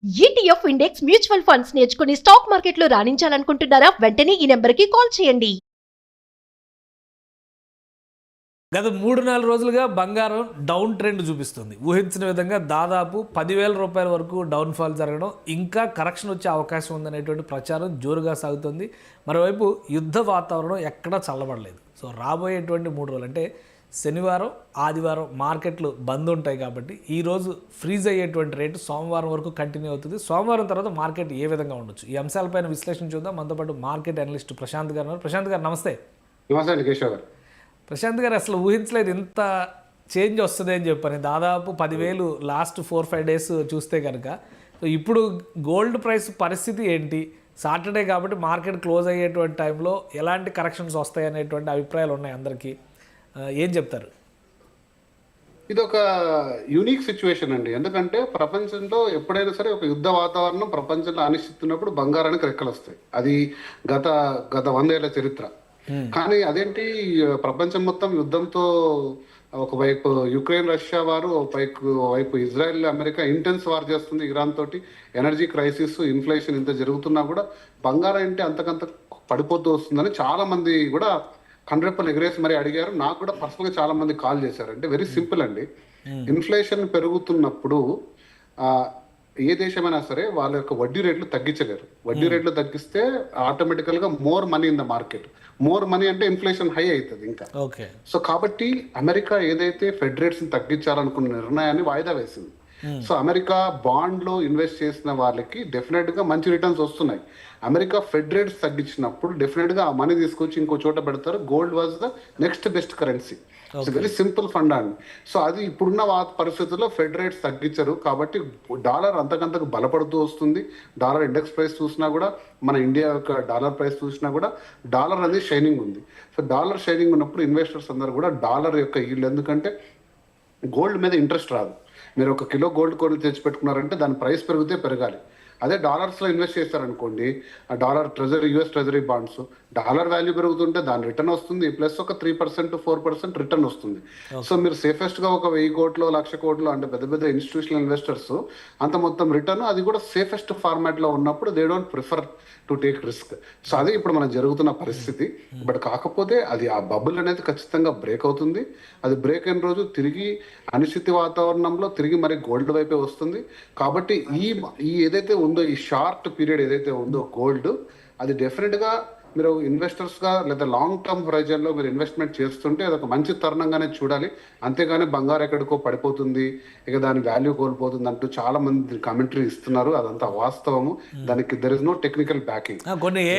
ETF index mutual funds నేర్చుకుని stock మార్కెట్లో రాణించాలనుకుంటున్నారా? వెంటనే ఈ నెంబర్కి కాల్ చేయండి. గత 3-4 రోజులుగా బంగారం డౌన్ ట్రెండ్ చూపిస్తుంది. ఊహించిన విధంగా దాదాపు 10,000 రూపాయల వరకు డౌన్ఫాల్ జరగడం, ఇంకా కరెక్షన్ వచ్చే అవకాశం ఉందనేటువంటి ప్రచారం జోరుగా సాగుతుంది. మరోవైపు యుద్ధ వాతావరణం ఎక్కడా చల్లబడలేదు. సో రాబోయేటువంటి 3 రోజులు అంటే శనివారం, ఆదివారం మార్కెట్లు బంద్ ఉంటాయి కాబట్టి ఈరోజు ఫ్రీజ్ అయ్యేటువంటి రేటు సోమవారం వరకు కంటిన్యూ అవుతుంది. సోమవారం తర్వాత మార్కెట్ ఏ విధంగా ఉండొచ్చు, ఈ అంశాలపైన విశ్లేషణ చూద్దాం. మనతో పాటు మార్కెట్ అనలిస్ట్ ప్రశాంత్ గారు ఉన్నారు. ప్రశాంత్ గారు నమస్తే. నమస్తే కేశవ్ గారు. ప్రశాంత్ గారు, అసలు ఊహించలేదు ఇంత చేంజ్ వస్తుంది అని చెప్పని. దాదాపు 10,000 లాస్ట్ 4-5 డేస్ చూస్తే కనుక. సో ఇప్పుడు గోల్డ్ ప్రైస్ పరిస్థితి ఏంటి? సాటర్డే కాబట్టి మార్కెట్ క్లోజ్ అయ్యేటువంటి టైంలో ఎలాంటి కరెక్షన్స్ వస్తాయి అనేటువంటి అభిప్రాయాలు ఉన్నాయి అందరికీ. ఏం చెప్తారు? ఇది ఒక యూనిక్ సిచ్యువేషన్ అండి. ఎందుకంటే ప్రపంచంలో ఎప్పుడైనా సరే ఒక యుద్ధ వాతావరణం ప్రపంచంలో అనిశ్చితి ఉన్నప్పుడు బంగారానికి రెక్కలు వస్తాయి. అది గత గత 100 ఏళ్ల చరిత్ర. కానీ అదేంటి, ప్రపంచం మొత్తం యుద్ధంతో, ఒకవైపు యుక్రెయిన్ రష్యా వారు, ఒకవైపు ఇజ్రాయెల్ అమెరికా ఇంటెన్స్ వార్ చేస్తుంది ఇరాన్ తోటి, ఎనర్జీ క్రైసిస్, ఇన్ఫ్లేషన్ ఇంత జరుగుతున్నా కూడా బంగారం అంటే అంతకంత పడిపోతూ వస్తుందని చాలా మంది కూడా కండ్రెప్పలు ఎగరేసి మరి అడిగారు. నాకు కూడా పర్సనల్గా చాలా మంది కాల్ చేశారు. అంటే వెరీ సింపుల్ అండి. ఇన్ఫ్లేషన్ పెరుగుతున్నప్పుడు ఏ దేశమైనా సరే వాళ్ళ యొక్క వడ్డీ రేట్లు తగ్గించలేరు. వడ్డీ రేట్లు తగ్గిస్తే ఆటోమేటికల్ గా more money in the market. More money అంటే ఇన్ఫ్లేషన్ హై అవుతుంది ఇంకా. సో కాబట్టి అమెరికా ఏదైతే ఫెడ్ రేట్స్ తగ్గించాలనుకున్న నిర్ణయాన్ని వాయిదా వేసింది. సో అమెరికా బాండ్ లో ఇన్వెస్ట్ చేసిన వాళ్ళకి డెఫినెట్ గా మంచి రిటర్న్స్ వస్తున్నాయి. అమెరికా ఫెడ్ రేట్స్ తగ్గించినప్పుడు డెఫినెట్ గా ఆ మనీ తీసుకొచ్చి ఇంకో చోట పెడతారు. Gold was the next best currency. Very simple fund అండి. సో అది ఇప్పుడున్న పరిస్థితుల్లో ఫెడ్ రేట్స్ తగ్గించరు కాబట్టి డాలర్ అంతకంతకు బలపడుతూ వస్తుంది. డాలర్ ఇండెక్స్ ప్రైస్ చూసినా కూడా, మన ఇండియా యొక్క డాలర్ ప్రైస్ చూసినా కూడా డాలర్ అనేది షైనింగ్ ఉంది. సో డాలర్ షైనింగ్ ఉన్నప్పుడు ఇన్వెస్టర్స్ అందరూ కూడా డాలర్ యొక్క ఈల్డ్, ఎందుకంటే గోల్డ్ మీద ఇంట్రెస్ట్ రాదు. మీరు 1 కిలో గోల్డ్ కొని తెచ్చిపెట్టుకున్నారంటే దాని ప్రైస్ పెరిగితే పెరగాలి. అదే డాలర్స్లో ఇన్వెస్ట్ చేస్తారనుకోండి, ఆ dollar treasury, US treasury bonds, dollar value పెరుగుతుంటే దాని రిటర్న్ వస్తుంది, ప్లస్ ఒక 3% 4% రిటర్న్ వస్తుంది. సో మీరు సేఫెస్ట్ గా ఒక 1000 కోట్లు 1,00,000 కోట్లు అంటే పెద్ద పెద్ద ఇన్స్టిట్యూషనల్ ఇన్వెస్టర్స్ అంత మొత్తం రిటర్న్, అది కూడా సేఫెస్ట్ ఫార్మాట్ లో ఉన్నప్పుడు they don't prefer to take risk. So అదే ఇప్పుడు మనం జరుగుతున్న పరిస్థితి. బట్ కాకపోతే అది ఆ బబుల్ అనేది ఖచ్చితంగా బ్రేక్ అవుతుంది. అది బ్రేక్ అయిన రోజు తిరిగి అనిశ్చితి వాతావరణంలో తిరిగి మరి గోల్డ్ వైపే వస్తుంది. కాబట్టి ఈ ఏదైతే ఉందో, ఈ షార్ట్ పీరియడ్ ఏదైతే ఉందో గోల్డ్, అది డెఫినెట్ గా మీరు ఇన్వెస్టర్స్ గా లేదా లాంగ్ టర్మ్ హొరైజన్ లో మీరు ఇన్వెస్ట్మెంట్ చేస్తుంటే అదొక మంచి తరుణంగానే చూడాలి. అంతేగాని బంగారు ఎక్కడికో పడిపోతుంది, ఇక దాని వాల్యూ కోల్పోతుంది అంటూ చాలా మంది కామెంటరీ ఇస్తున్నారు. అదంతా వాస్తవము. దానికి there is no technical backing. కొన్ని ఏ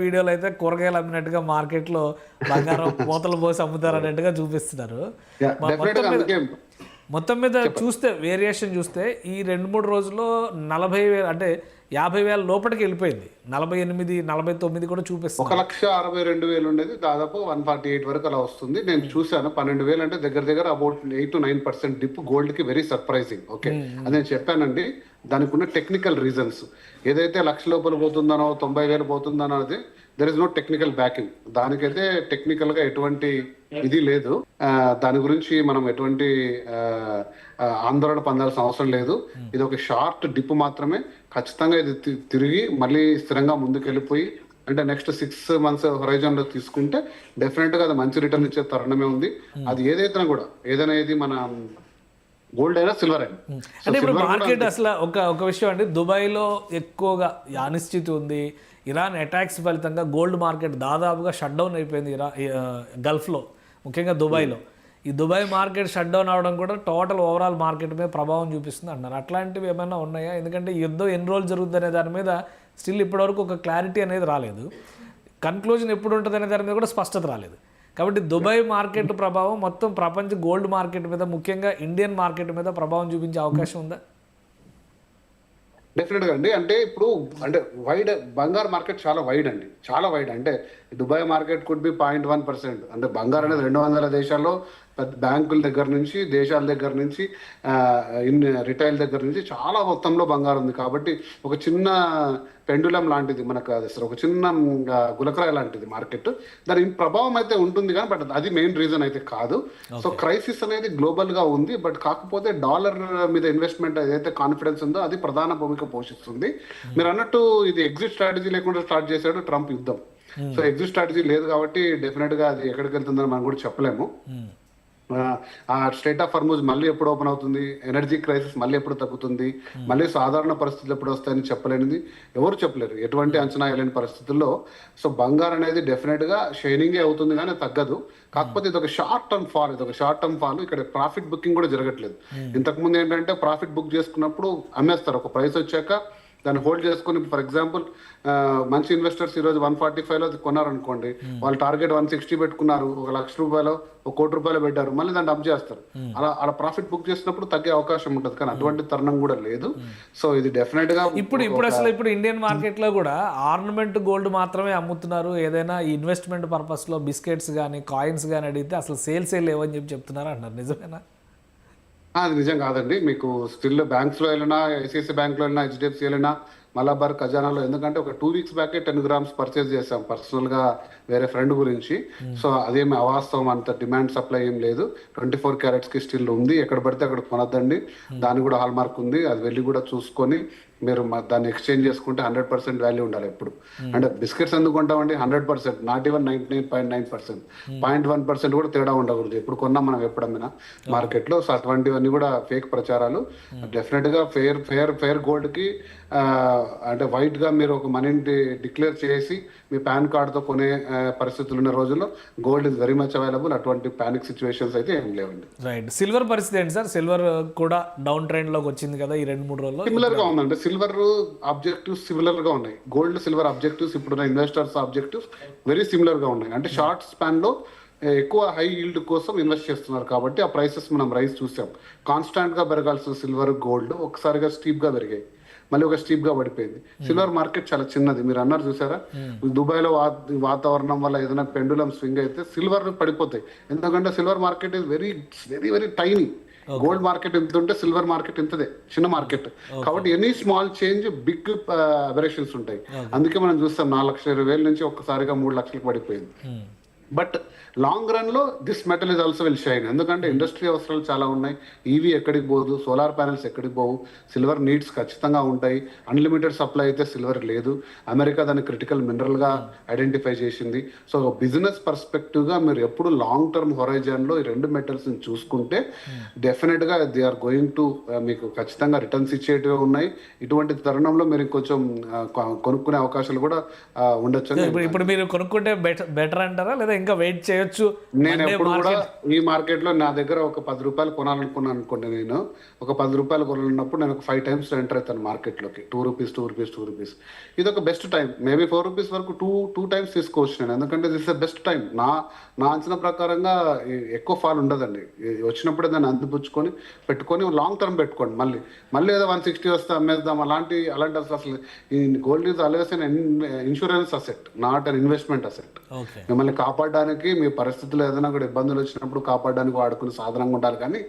వీడియోలు అయితే కూరగాయలు అమ్మినట్టుగా మార్కెట్ లో బంగారం మూతలు పోసి అమ్ముతారు అన్నట్టుగా చూపిస్తున్నారు. మొత్తం మీద చూస్తే వేరియేషన్ చూస్తే ఈ 2-3 రోజుల్లో 40,000 అంటే 50,000 లోపలికి వెళ్ళిపోయింది. 48, 49 కూడా చూపిస్తుంది. 1,62,000 ఉండేది దాదాపు 148 వరకు అలా వస్తుంది. నేను చూశాను 12,000 అంటే దగ్గర అబౌట్ 8 to 9% డిప్. గోల్డ్ కి వెరీ సర్ప్రైజింగ్. ఓకే, అది నేను చెప్పానండి. దానికి ఉన్న టెక్నికల్ రీజన్స్, ఏదైతే 1,00,000 లోపల పోతుందనో 90,000 పోతుందనో అది there is no technical backing. దానికైతే టెక్నికల్ గా ఎటువంటి ఇది లేదు. దాని గురించి మనం ఎటువంటి ఆందోళన పొందాల్సిన అవసరం లేదు. ఇది ఒక షార్ట్ డిప్ మాత్రమే. ఖచ్చితంగా ఇది తిరిగి మళ్ళీ స్థిరంగా ముందుకెళ్ళిపోయి, అంటే నెక్స్ట్ 6 months హొరైజన్ లో తీసుకుంటే డెఫినెట్ గా అది మంచి రిటర్న్ ఇచ్చే తరుణమే ఉంది. అది ఏదైతే కూడా, ఏదైనా ఇది మన గోల్డ్ అయినా సిల్వర్ అయినా. అంటే ఇప్పుడు మార్కెట్ అసలు ఒక విషయం అండి, దుబాయ్లో ఎక్కువగా అనిశ్చితి ఉంది. ఇరాన్ అటాక్స్ ఫలితంగా గోల్డ్ మార్కెట్ దాదాపుగా షట్ డౌన్ అయిపోయింది. గల్ఫ్లో, ముఖ్యంగా దుబాయ్లో. ఈ దుబాయ్ మార్కెట్ షట్ డౌన్ అవడం కూడా టోటల్ ఓవరాల్ మార్కెట్ మీద ప్రభావం చూపిస్తుంది అంటున్నారు. అట్లాంటివి ఏమైనా ఉన్నాయా? ఎందుకంటే యుద్ధం ఎన్ని రోజులు జరుగుతుంది అనే దాని మీద స్టిల్ ఇప్పటివరకు ఒక క్లారిటీ అనేది రాలేదు. కన్క్లూజన్ ఎప్పుడు ఉంటుంది అనే దాని మీద కూడా స్పష్టత రాలేదు. కాబట్టి దుబాయ్ మార్కెట్ ప్రభావం మొత్తం ప్రపంచ గోల్డ్ మార్కెట్ మీద, ముఖ్యంగా ఇండియన్ మార్కెట్ మీద ప్రభావం చూపించే అవకాశం ఉందా? డెఫినెట్ గా అండి. అంటే ఇప్పుడు అంటే వైడ్ బంగారు మార్కెట్ చాలా వైడ్ అండి, చాలా వైడ్. అంటే దుబాయ్ మార్కెట్ కుడ్ బి 0.1%. అంటే బంగారు అనేది 200 దేశాల్లో పెద్ద బ్యాంకుల దగ్గర నుంచి, దేశాల దగ్గర నుంచి, రిటైల్ దగ్గర నుంచి చాలా మొత్తంలో బంగారం ఉంది. కాబట్టి ఒక చిన్న పెండులం లాంటిది మనకు అది అసలు ఒక చిన్న గులకరాయి లాంటిది మార్కెట్. దాని ప్రభావం అయితే ఉంటుంది కానీ బట్ అది మెయిన్ రీజన్ అయితే కాదు. సో క్రైసిస్ అనేది గ్లోబల్ గా ఉంది, బట్ కాకపోతే డాలర్ మీద ఇన్వెస్ట్మెంట్ ఏదైతే కాన్ఫిడెన్స్ ఉందో అది ప్రధాన భూమిక పోషిస్తుంది. మీరు అన్నట్టు ఇది ఎగ్జిట్ స్ట్రాటజీ లేకుండా స్టార్ట్ చేశాడు ట్రంప్ యుద్ధం. సో ఎగ్జిట్ స్ట్రాటజీ లేదు కాబట్టి డెఫినెట్ గా అది ఎక్కడికి వెళ్తుందని మనం కూడా చెప్పలేము. ఆ స్ట్రైట్ ఆఫ్ హార్మూజ్ మళ్ళీ ఎప్పుడు ఓపెన్ అవుతుంది, ఎనర్జీ క్రైసిస్ మళ్ళీ ఎప్పుడు తగ్గుతుంది, మళ్ళీ సాధారణ పరిస్థితులు ఎప్పుడు వస్తాయని చెప్పలేనిది ఎవరు చెప్పలేరు, ఎటువంటి అంచనా వేయలేని పరిస్థితుల్లో. సో బంగారం అనేది డెఫినెట్ గా షైనింగే అవుతుంది కానీ తగ్గదు. కాకపోతే ఇది ఒక షార్ట్ టర్మ్ ఫాల్. ఇక్కడ ప్రాఫిట్ బుకింగ్ కూడా జరగట్లేదు. ఇంతకు ముందు ఏంటంటే ప్రాఫిట్ బుక్ చేసుకున్నప్పుడు అమ్మేస్తారు, ఒక ప్రైస్ వచ్చాక దాన్ని హోల్డ్ చేసుకుని. ఫర్ ఎగ్జాంపుల్ మంచి ఇన్వెస్టర్స్ ఈ రోజు 145లో కొన్నారనుకోండి, వాళ్ళు టార్గెట్ 160 పెట్టుకున్నారు, ₹1,00,000 ₹1,00,00,000 పెట్టారు, మళ్ళీ దాన్ని అప్ చేస్తారు. అలా ప్రాఫిట్ బుక్ చేసినప్పుడు తగ్గే అవకాశం ఉంటుంది, కానీ అటువంటి తరుణం కూడా లేదు. సో ఇది డెఫినెట్ గా ఇప్పుడు ఇండియన్ మార్కెట్ లో కూడా ఆర్నమెంట్ గోల్డ్ మాత్రమే అమ్ముతున్నారు. ఏదైనా ఇన్వెస్ట్మెంట్ పర్పస్ లో బిస్కెట్స్ కానీ కాయిన్స్ కానీ అడిగితే అసలు సేల్స్ లేవని చెప్తున్నారు అంటున్నారు, నిజమేనా? అది నిజం కాదండి. మీకు స్టిల్ బ్యాంక్స్ లో వెళ్ళినా, ఐసిఐసి బ్యాంక్ లో వెళ్ళినా, హెచ్డిఎఫ్సి వెళ్ళినా, మలబార్ ఖజానాలో, ఎందుకంటే ఒక 2 weeks బ్యాకే 10 grams పర్చేస్ చేసాం పర్సనల్ గా వేరే ఫ్రెండ్ గురించి. సో అదేమి అవాస్తవం, అంత డిమాండ్ సప్లై ఏం లేదు. 24 carats కి స్టిల్ ఉంది. ఎక్కడ పడితే అక్కడ కొనద్దండి, దాని కూడా హాల్ మార్క్ ఉంది. అది వెళ్ళి కూడా చూసుకొని మీరు దాన్ని ఎక్స్చేంజ్ చేసుకుంటే 100% వాల్యూ ఉండాలి ఎప్పుడు. అంటే బిస్కెట్స్ ఎందుకు కొంటామండి? 100%, నాట్ ఈవెన్ 99.9%, 0.1% కూడా తేడా ఉండకూడదు ఎప్పుడు కొన్నా మనం ఎప్పుడమ్మినా మార్కెట్ లో. సో అటువంటివన్నీ కూడా ఫేక్ ప్రచారాలు. డెఫినెట్ గా ఫేర్ గోల్డ్ కి అంటే వైట్ గా మీరు ఒక మనీని డిక్లేర్ చేసి మీ పాన్ కార్డ్ తో కొనే పరిస్థితులు ఉన్న రోజుల్లో gold is very much available. అటువంటి పానిక్ సిచ్యువేషన్స్ అయితే ఏం లేవండి. రైట్. సిల్వర్ పరిస్థితి ఏంటి సార్? సిల్వర్ కూడా డౌన్ ట్రెండ్ లోకి వచ్చింది కదా ఈ 2-3 రోజుల్లో. సిమిలర్ గా ఉందండి. సిల్వర్ ఆబ్జెక్టివ్స్ సిమిలర్ గా ఉన్నాయి. గోల్డ్ సిల్వర్ ఆబ్జెక్టివ్స్ ఇప్పుడున్న ఇన్వెస్టర్స్ ఆబ్జెక్టివ్స్ వెరీ సిమిలర్ గా ఉన్నాయి. అంటే షార్ట్ స్పాన్ లో ఎక్కువ హై ఈల్డ్ కోసం ఇన్వెస్ట్ చేస్తున్నారు కాబట్టి ఆ ప్రైసెస్ మనం రైస్ చూసాం. కాన్స్టాంట్ గా పెరగాల్సిన సిల్వర్ గోల్డ్ ఒకసారిగా స్టీప్ గా పెరిగాయి, మళ్ళీ ఒక స్టీప్ గా పడిపోయింది. సిల్వర్ మార్కెట్ చాలా చిన్నది, మీరు అన్నారు చూసారా, దుబాయ్ లో వాతావరణం వల్ల ఏదైనా పెండులం స్వింగ్ అయితే సిల్వర్ పడిపోతాయి. ఎందుకంటే silver market is very very very tiny. Gold market ఎంత ఉంటే సిల్వర్ మార్కెట్ ఇంతదే, చిన్న మార్కెట్. కాబట్టి any small change big aberrations ఉంటాయి. అందుకే మనం చూస్తాం 4,20,000 నుంచి ఒక్కసారిగా 3 లక్షలకు పడిపోయింది. బట్ లాంగ్ రన్ లో this metal is also will shine. ఎందుకంటే ఇండస్ట్రీ అవసరాలు చాలా ఉన్నాయి. ఈవీ ఎక్కడికి పోదు, సోలార్ ప్యానెల్స్ ఎక్కడికి పోవు, సిల్వర్ నీడ్స్ ఖచ్చితంగా ఉంటాయి. అన్లిమిటెడ్ సప్లై అయితే సిల్వర్ లేదు. అమెరికా దాన్ని క్రిటికల్ మినరల్ గా ఐడెంటిఫై చేసింది. సో బిజినెస్ పర్స్పెక్టివ్ గా మీరు ఎప్పుడు లాంగ్ టర్మ్ హొరైజన్ లో ఈ 2 మెటల్స్ ని చూసుకుంటే డెఫినెట్ గా దే ఆర్ గోయింగ్ టు మీకు ఖచ్చితంగా రిటర్న్స్ ఇచ్చేటివి ఉన్నాయి. ఇటువంటి తరుణంలో మీరు కొంచెం కొనుక్కునే అవకాశాలు కూడా ఉండొచ్చు. ఇప్పుడు మీరు కొనుక్కుంటే బెటర్ అంటారా, లేదా ఇంకా వెయిట్ చేయొచ్చు? నేను ఎప్పుడు కూడా ఈ మార్కెట్ లో నా దగ్గర ఒక ₹10 కొనాలనుకున్నాను అనుకోండి, నేను ఒక ₹10 కొనాలన్నప్పుడు నేను ఒక 5 times ఎంటర్ అవుతాను మార్కెట్ లోకి. ₹2. ఇది ఒక బెస్ట్ టైం. మేబీ ₹4 వరకు టూ టైమ్స్ తీసుకోవచ్చు నేను, ఎందుకంటే దిస్ ఇస్ బెస్ట్ టైం. నా అంచనా ప్రకారంగా ఎక్కువ ఫాల్ ఉండదండి. వచ్చినప్పుడే దాన్ని అందిపుచ్చుకొని పెట్టుకొని లాంగ్ టర్మ్ పెట్టుకోండి. మళ్ళీ ఏదో 160 వస్తే అమ్మేద్దాం అలాంటి అసలు ఈ gold is always an insurance asset, not an investment asset. మిమ్మల్ని కాపాడడానికి, మీ పరిస్థితుల్లో ఏదైనా కూడా ఇబ్బందులు వచ్చినప్పుడు కాపాడడానికి వాడుకునే సాధనంగా ఉండాలి, కానీ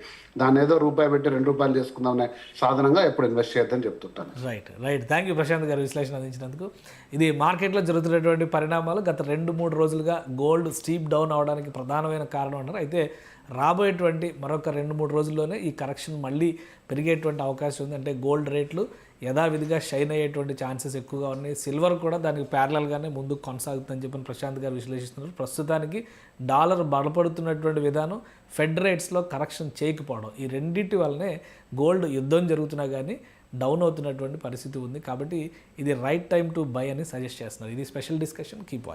దాన్ని ఏదో రూపాయి పెట్టి ₹2 చేసుకుందాం అనే సాధనంగా ఎప్పుడు ఇన్వెస్ట్ చేయొద్దని చెప్తుంటాను. రైట్. థ్యాంక్ యూ ప్రశాంత్ గారు విశ్లేషణ అందించినందుకు. ఇది మార్కెట్లో జరుగుతున్నటువంటి పరిణామాలు. గత 2-3 రోజులుగా గోల్డ్ స్టీప్ డౌన్ అవడానికి ప్రధానమైన కారణం అంటారు. అయితే రాబోయేటువంటి మరొక 2-3 రోజుల్లోనే ఈ కరెక్షన్ మళ్ళీ పెరిగేటువంటి అవకాశం ఉంది. అంటే గోల్డ్ రేట్లు యథావిధిగా షైన్ అయ్యేటువంటి ఛాన్సెస్ ఎక్కువగా ఉన్నాయి. సిల్వర్ కూడా దానికి ప్యారలల్గానే ముందుకు కొనసాగుతుందని చెప్పి ప్రశాంత్ గారు విశ్లేషిస్తున్నారు. ప్రస్తుతానికి డాలర్ బలపడుతున్నటువంటి విధానం, ఫెడ్ రేట్స్లో కరెక్షన్ చేయకపోవడం, ఈ రెండింటి వల్లనే గోల్డ్ యుద్ధం జరుగుతున్నా కానీ డౌన్ అవుతున్నటువంటి పరిస్థితి ఉంది. కాబట్టి ఇది రైట్ టైం టు బై అని సజెస్ట్ చేస్తున్నారు. ఇది స్పెషల్ డిస్కషన్. Keep watching.